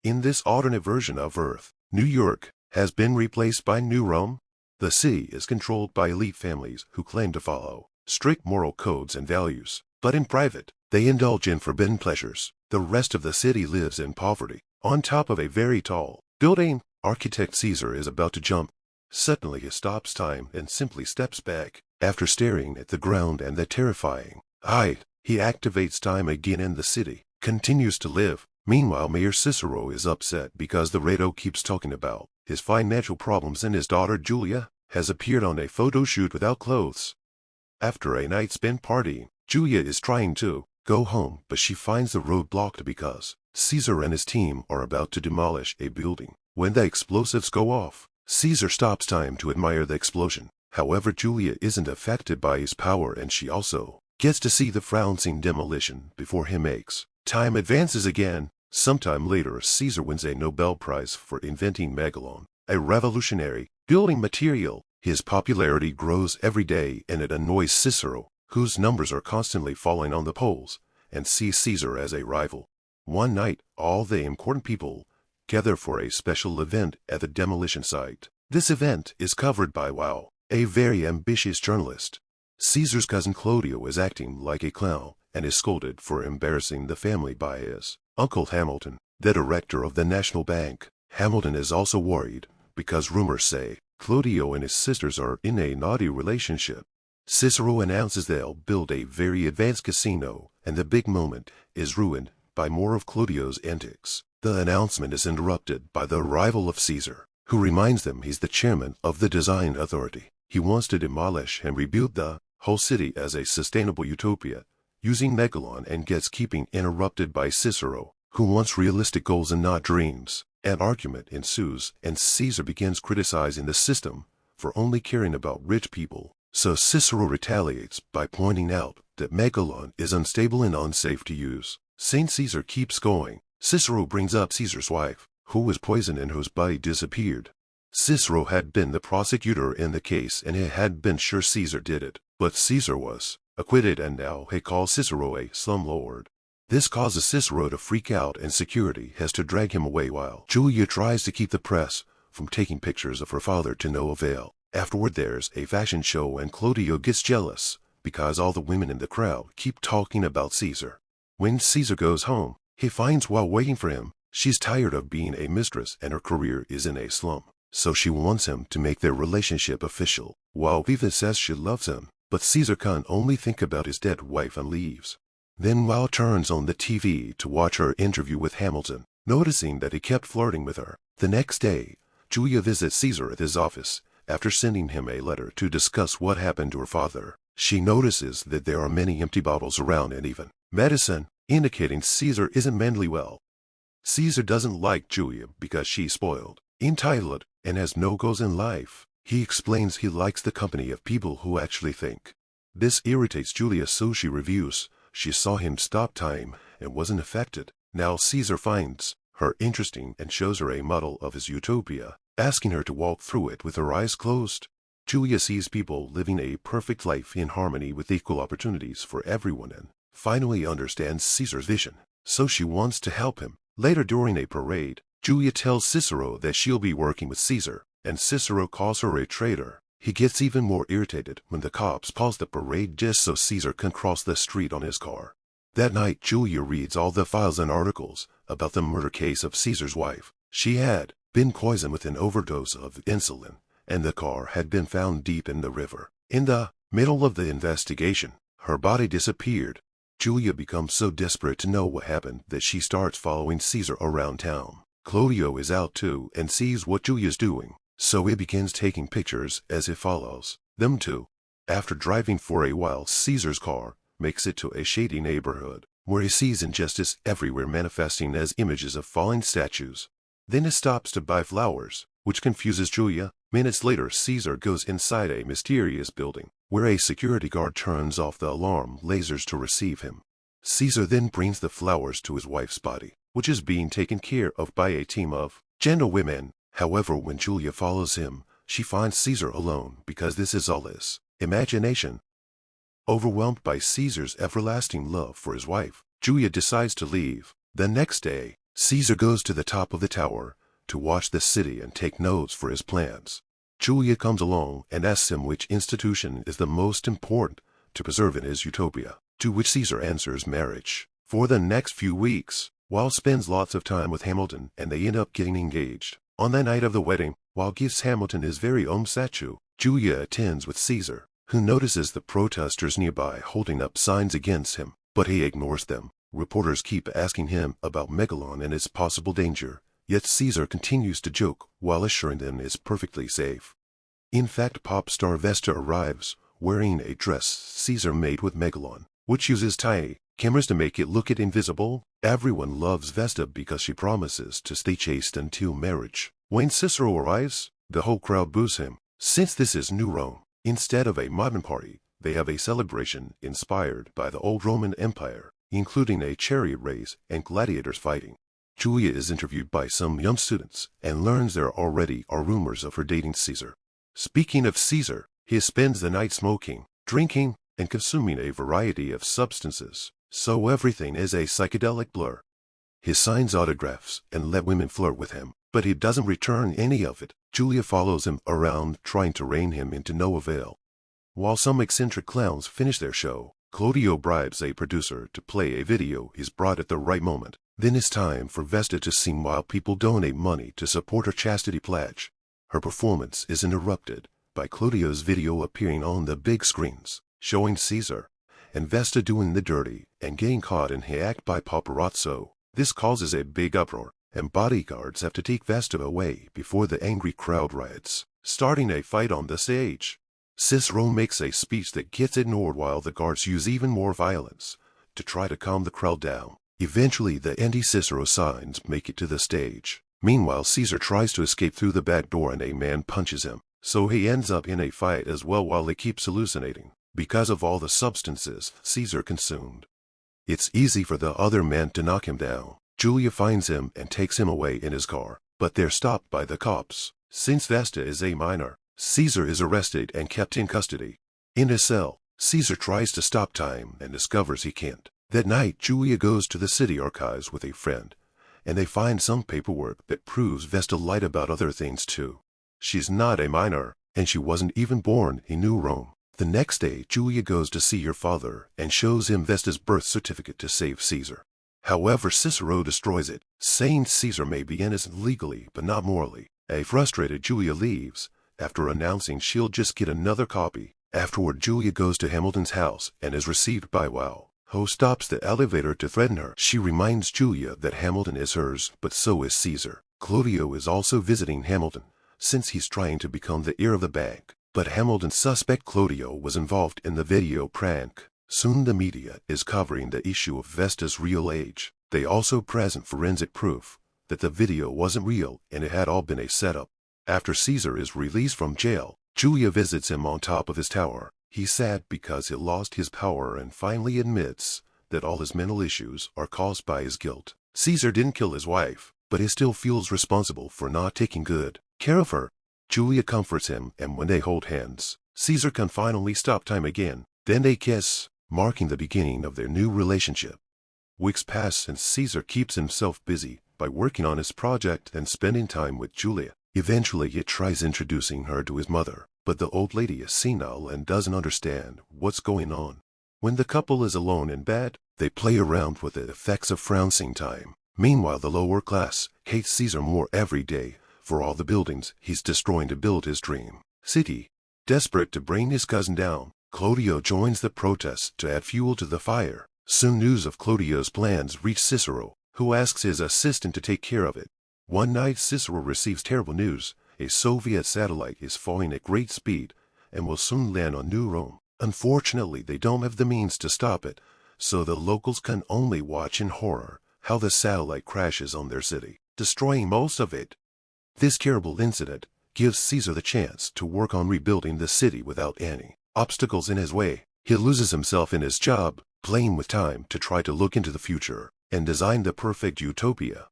In this alternate version of Earth, New York has been replaced by New Rome. The city is controlled by elite families who claim to follow strict moral codes and values, but in private, they indulge in forbidden pleasures. The rest of the city lives in poverty. On top of a very tall building, architect Cesar is about to jump. Suddenly he stops time and simply steps back. After staring at the ground and the terrifying height, he activates time again and the city continues to live. Meanwhile, Mayor Cicero is upset because the radio keeps talking about his financial problems and his daughter Julia has appeared on a photo shoot without clothes. After a night spent partying, Julia is trying to go home, but she finds the road blocked because Cesar and his team are about to demolish a building. When the explosives go off, Cesar stops time to admire the explosion. However, Julia isn't affected by his power and she also gets to see the frowning demolition before he makes. Time advances again. Sometime later, Cesar wins a Nobel Prize for inventing Megalon, a revolutionary building material. His popularity grows every day and it annoys Cicero, whose numbers are constantly falling on the polls, and sees Cesar as a rival. One night, all the important people gather for a special event at the demolition site. This event is covered by a very ambitious journalist. Cesar's cousin Claudio is acting like a clown and is scolded for embarrassing the family by his uncle Hamilton, the director of the National Bank. Hamilton is also worried because rumors say Claudio and his sisters are in a naughty relationship. Cicero announces they'll build a very advanced casino, and the big moment is ruined by more of Claudio's antics. The announcement is interrupted by the arrival of Cesar, who reminds them he's the chairman of the design authority. He wants to demolish and rebuild the whole city as a sustainable utopia, using Megalon, and gets keeping interrupted by Cicero, who wants realistic goals and not dreams. An argument ensues, and Cesar begins criticizing the system for only caring about rich people. So Cicero retaliates by pointing out that Megalon is unstable and unsafe to use. Saint Cesar keeps going. Cicero brings up Caesar's wife, who was poisoned and whose body disappeared. Cicero had been the prosecutor in the case and he had been sure Cesar did it, but Cesar was acquitted and now he calls Cicero a slumlord. This causes Cicero to freak out and security has to drag him away while Julia tries to keep the press from taking pictures of her father to no avail. Afterward there's a fashion show and Claudio gets jealous because all the women in the crowd keep talking about Cesar. When Cesar goes home, he finds while waiting for him, she's tired of being a mistress and her career is in a slump. So she wants him to make their relationship official. While Viva says she loves him, but Cesar can only think about his dead wife and leaves. Then Wow turns on the TV to watch her interview with Hamilton, noticing that he kept flirting with her. The next day, Julia visits Cesar at his office. After sending him a letter to discuss what happened to her father, she notices that there are many empty bottles around and even medicine, indicating Cesar isn't mentally well. Cesar doesn't like Julia because she's spoiled, entitled, and has no goals in life. He explains he likes the company of people who actually think. This irritates Julia, so she reviews. She saw him stop time and wasn't affected. Now Cesar finds her interesting and shows her a model of his utopia, asking her to walk through it with her eyes closed. Julia sees people living a perfect life in harmony with equal opportunities for everyone and finally understands Caesar's vision, so she wants to help him. Later during a parade, Julia tells Cicero that she'll be working with Cesar, and Cicero calls her a traitor. He gets even more irritated when the cops pause the parade just so Cesar can cross the street on his car. That night, Julia reads all the files and articles about the murder case of Caesar's wife. She had been poisoned with an overdose of insulin, and the car had been found deep in the river. In the middle of the investigation, her body disappeared. Julia becomes so desperate to know what happened that she starts following Cesar around town. Claudio is out too and sees what Julia's doing, so he begins taking pictures as he follows them too. After driving for a while, Caesar's car makes it to a shady neighborhood, where he sees injustice everywhere manifesting as images of falling statues. Then he stops to buy flowers, which confuses Julia. Minutes later, Cesar goes inside a mysterious building, where a security guard turns off the alarm lasers to receive him. Cesar then brings the flowers to his wife's body, which is being taken care of by a team of gentlewomen. However, when Julia follows him, she finds Cesar alone because this is all his imagination. Overwhelmed by Caesar's everlasting love for his wife, Julia decides to leave. The next day, Cesar goes to the top of the tower to watch the city and take notes for his plans. Julia comes along and asks him which institution is the most important to preserve in his utopia, to which Cesar answers marriage. For the next few weeks, Wall spends lots of time with Hamilton and they end up getting engaged. On the night of the wedding, Wall gives Hamilton his very own statue. Julia attends with Cesar, who notices the protesters nearby holding up signs against him, but he ignores them. Reporters keep asking him about Megalon and its possible danger, yet Cesar continues to joke while assuring them it's perfectly safe. In fact, pop star Vesta arrives, wearing a dress Cesar made with Megalon, which uses tiny cameras to make it look invisible. Everyone loves Vesta because she promises to stay chaste until marriage. When Cicero arrives, the whole crowd boos him. Since this is New Rome, instead of a modern party, they have a celebration inspired by the old Roman Empire, including a chariot race and gladiators fighting. Julia is interviewed by some young students and learns there already are rumors of her dating Cesar. Speaking of Cesar, he spends the night smoking, drinking, and consuming a variety of substances, so everything is a psychedelic blur. He signs autographs and let women flirt with him, but he doesn't return any of it. Julia follows him around trying to rein him into no avail. While some eccentric clowns finish their show, Claudio bribes a producer to play a video he's brought at the right moment. Then it's time for Vesta to sing while people donate money to support her chastity pledge. Her performance is interrupted by Claudio's video appearing on the big screens, showing Cesar and Vesta doing the dirty and getting caught in the act by paparazzo. This causes a big uproar, and bodyguards have to take Vesta away before the angry crowd riots, starting a fight on the stage. Cicero makes a speech that gets ignored while the guards use even more violence to try to calm the crowd down. Eventually, the anti-Cicero signs make it to the stage. Meanwhile, Cesar tries to escape through the back door and a man punches him, so he ends up in a fight as well while he keeps hallucinating because of all the substances Cesar consumed. It's easy for the other men to knock him down. Julia finds him and takes him away in his car, but they're stopped by the cops. Since Vesta is a minor, Cesar is arrested and kept in custody. In his cell, Cesar tries to stop time and discovers he can't. That night, Julia goes to the city archives with a friend, and they find some paperwork that proves Vesta lied about other things too. She's not a minor, and she wasn't even born in New Rome. The next day, Julia goes to see her father and shows him Vesta's birth certificate to save Cesar. However, Cicero destroys it, saying Cesar may be innocent legally but not morally. A frustrated Julia leaves, after announcing she'll just get another copy. Afterward, Julia goes to Hamilton's house and is received by Wow, who stops the elevator to threaten her. She reminds Julia that Hamilton is hers, but so is Cesar. Claudio is also visiting Hamilton, since he's trying to become the heir of the bank. But Hamilton suspects Claudio was involved in the video prank. Soon the media is covering the issue of Vesta's real age. They also present forensic proof that the video wasn't real and it had all been a setup. After Cesar is released from jail, Julia visits him on top of his tower. He's sad because he lost his power and finally admits that all his mental issues are caused by his guilt. Cesar didn't kill his wife, but he still feels responsible for not taking good care of her. Julia comforts him, and when they hold hands, Cesar can finally stop time again. Then they kiss, marking the beginning of their new relationship. Weeks pass and Cesar keeps himself busy by working on his project and spending time with Julia. Eventually, he tries introducing her to his mother, but the old lady is senile and doesn't understand what's going on. When the couple is alone in bed, they play around with the effects of frown-seeing time. Meanwhile, the lower class hates Cesar more every day for all the buildings he's destroying to build his dream city. Desperate to bring his cousin down, Claudio joins the protests to add fuel to the fire. Soon news of Claudio's plans reach Cicero, who asks his assistant to take care of it. One night, Cicero receives terrible news. A Soviet satellite is falling at great speed and will soon land on New Rome. Unfortunately, they don't have the means to stop it, so the locals can only watch in horror how the satellite crashes on their city, destroying most of it. This terrible incident gives Cesar the chance to work on rebuilding the city without any obstacles in his way. He loses himself in his job, playing with time to try to look into the future and design the perfect utopia.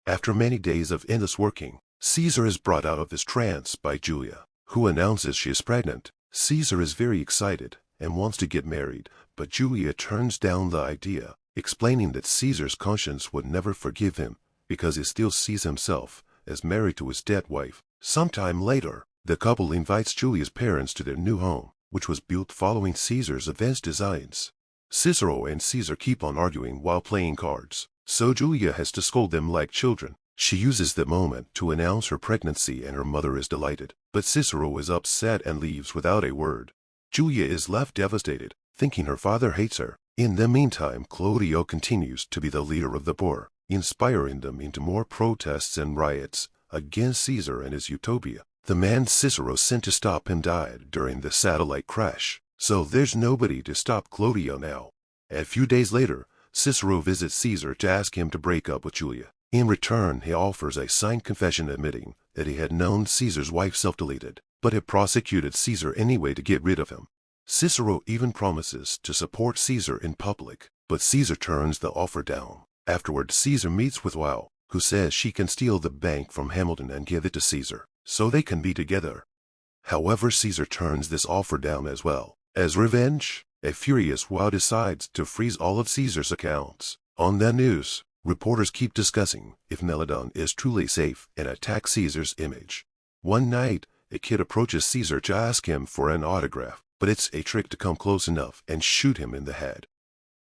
After many days of endless working, Cesar is brought out of his trance by Julia, who announces she is pregnant. Cesar is very excited and wants to get married, but Julia turns down the idea, explaining that Cesar's conscience would never forgive him because he still sees himself as married to his dead wife. Sometime later, the couple invites Julia's parents to their new home, which was built following Caesar's advanced designs. Cicero and Caesar keep on arguing while playing cards, so Julia has to scold them like children. She uses the moment to announce her pregnancy and her mother is delighted, but Cicero is upset and leaves without a word. Julia is left devastated, thinking her father hates her. In the meantime, Claudio continues to be the leader of the poor, inspiring them into more protests and riots against Caesar and his utopia. The man Cicero sent to stop him died during the satellite crash, so there's nobody to stop Claudio now. A few days later, Cicero visits Caesar to ask him to break up with Julia. In return, he offers a signed confession admitting that he had known Caesar's wife self-deleted, but had prosecuted Caesar anyway to get rid of him. Cicero even promises to support Caesar in public, but Caesar turns the offer down. Afterward, Caesar meets with Wow, who says she can steal the bank from Hamilton and give it to Caesar, so they can be together. However, Caesar turns this offer down as well. As revenge, a furious Wow decides to freeze all of Caesar's accounts. On the news, reporters keep discussing if Meladon is truly safe and attack Caesar's image. One night, a kid approaches Caesar to ask him for an autograph, but it's a trick to come close enough and shoot him in the head.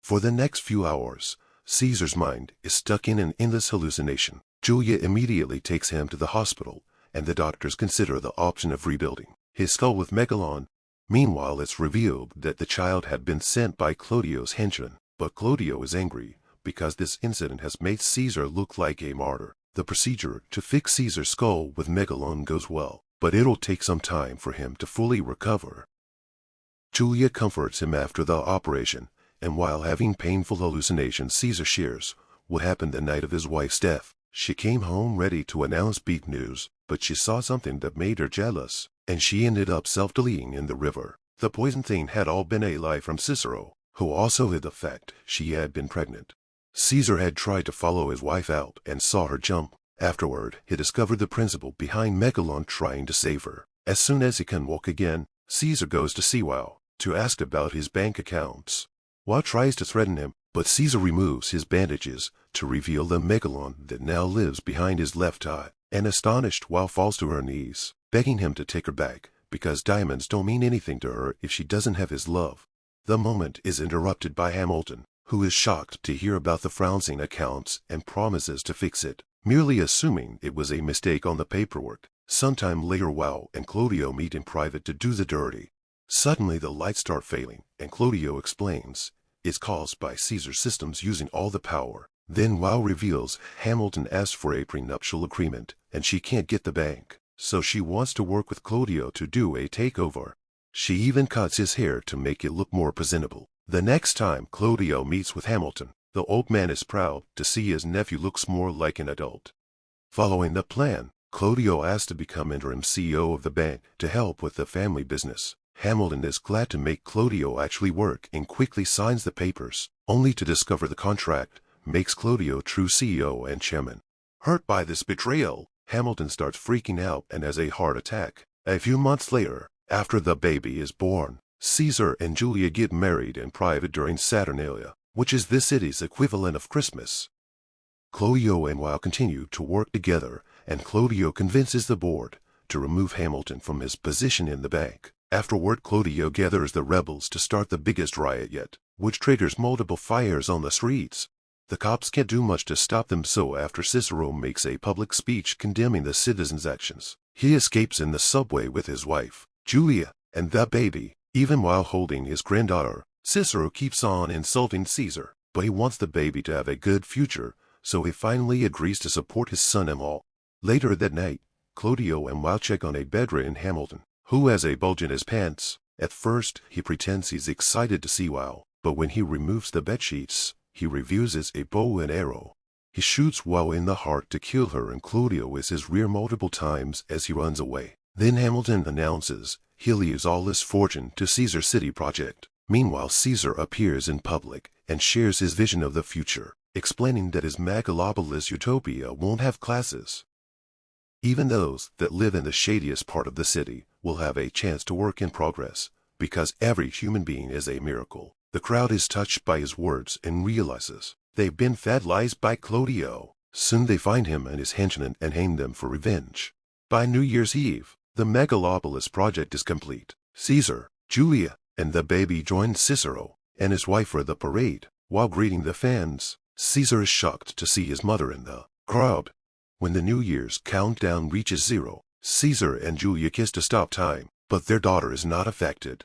For the next few hours, Caesar's mind is stuck in an endless hallucination. Julia immediately takes him to the hospital, and the doctors consider the option of rebuilding his skull with Megalon. Meanwhile, it's revealed that the child had been sent by Claudio's henchman, but Claudio is angry because this incident has made Caesar look like a martyr. The procedure to fix Caesar's skull with Megalon goes well, but it'll take some time for him to fully recover. Julia comforts him after the operation, and while having painful hallucinations, Caesar shares what happened the night of his wife's death. She came home ready to announce big news, but she saw something that made her jealous, and she ended up self-deleting in the river. The poison thing had all been a lie from Cicero, who also hid the fact she had been pregnant. Caesar had tried to follow his wife out and saw her jump. Afterward, he discovered the principle behind Megalon trying to save her. As soon as he can walk again, Caesar goes to see Wow to ask about his bank accounts. Wow tries to threaten him, but Caesar removes his bandages to reveal the Megalon that now lives behind his left eye. An astonished Wow falls to her knees, begging him to take her back, because diamonds don't mean anything to her if she doesn't have his love. The moment is interrupted by Hamilton, who is shocked to hear about the frozen accounts and promises to fix it, merely assuming it was a mistake on the paperwork. Sometime later, Wow and Claudio meet in private to do the dirty. Suddenly the lights start failing, and Claudio explains it's caused by Caesar's systems using all the power. Then Wow reveals Hamilton asked for a prenuptial agreement, and she can't get the bank, so she wants to work with Claudio to do a takeover. She even cuts his hair to make it look more presentable. The next time Claudio meets with Hamilton, the old man is proud to see his nephew looks more like an adult. Following the plan, Claudio asks to become interim CEO of the bank to help with the family business. Hamilton is glad to make Claudio actually work and quickly signs the papers, only to discover the contract makes Claudio true CEO and chairman. Hurt by this betrayal, Hamilton starts freaking out and has a heart attack. A few months later, after the baby is born, Caesar and Julia get married in private during Saturnalia, which is this city's equivalent of Christmas. Claudio and Wow continue to work together, and Claudio convinces the board to remove Hamilton from his position in the bank. Afterward, Claudio gathers the rebels to start the biggest riot yet, which triggers multiple fires on the streets. The cops can't do much to stop them, so after Cicero makes a public speech condemning the citizens' actions, he escapes in the subway with his wife, Julia, and the baby. Even while holding his granddaughter, Cicero keeps on insulting Caesar, but he wants the baby to have a good future, so he finally agrees to support his son-in-law. Later that night, Claudio and Wow check on a bedridden Hamilton, who has a bulge in his pants. At first, he pretends he's excited to see Wow, but when he removes the bedsheets, he reveals a bow and arrow. He shoots Wow in the heart to kill her, and Claudio is his rear multiple times as he runs away. Then Hamilton announces he'll use all his fortune to Caesar's city project. Meanwhile, Caesar appears in public and shares his vision of the future, explaining that his Megalopolis utopia won't have classes. Even those that live in the shadiest part of the city will have a chance to work in progress, because every human being is a miracle. The crowd is touched by his words and realizes they've been fed lies by Claudio, Soon they find him and his henchmen and hang them for revenge. By New Year's Eve, the Megalopolis project is complete. Cesar, Julia, and the baby join Cicero and his wife for the parade. While greeting the fans, Cesar is shocked to see his mother in the crowd. When the New Year's countdown reaches 0, Cesar and Julia kiss to stop time, but their daughter is not affected.